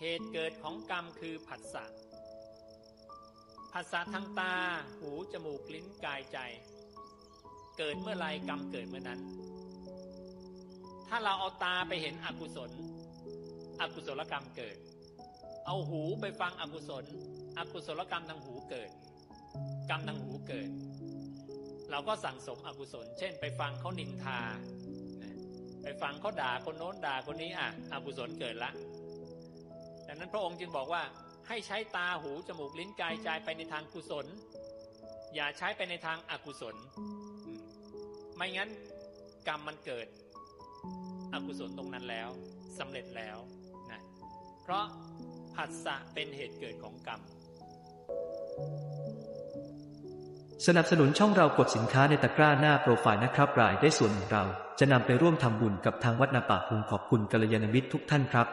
เหตุเกิดของกรรมคือผัสสะผัสสะทางตาหูจมูกลิ้นกายใจเกิดเมื่อไรกรรมเกิดเมื่อนั้นถ้าเราเอาตาไปเห็นอกุศลอกุศลกรรมเกิดเอาหูไปฟังอกุศลอกุศลกรรมทางหูเกิดกรรมทางหูเกิดเราก็สั่งสมอกุศลเช่นไปฟังเขานินทาไปฟังเขาด่าคนโน้นด่าคนนี้อกุศลเกิดละดังนั้นพระองค์จึงบอกว่าให้ใช้ตาหูจมูกลิ้นกายใจไปในทางกุศลอย่าใช้ไปในทางอกุศลไม่งั้นกรรมมันเกิดอกุศลตรงนั้นแล้วสำเร็จแล้วนะเพราะผัสสะเป็นเหตุเกิดของกรรมสนับสนุนช่องเรากดสินค้าในตะกร้าหน้าโปรไฟล์นะครับรายได้ส่วนหนึ่งเราจะนำไปร่วมทำบุญกับทางวัดนาป่าพุงขอบคุณกัลยาณมิตรทุกท่านครับ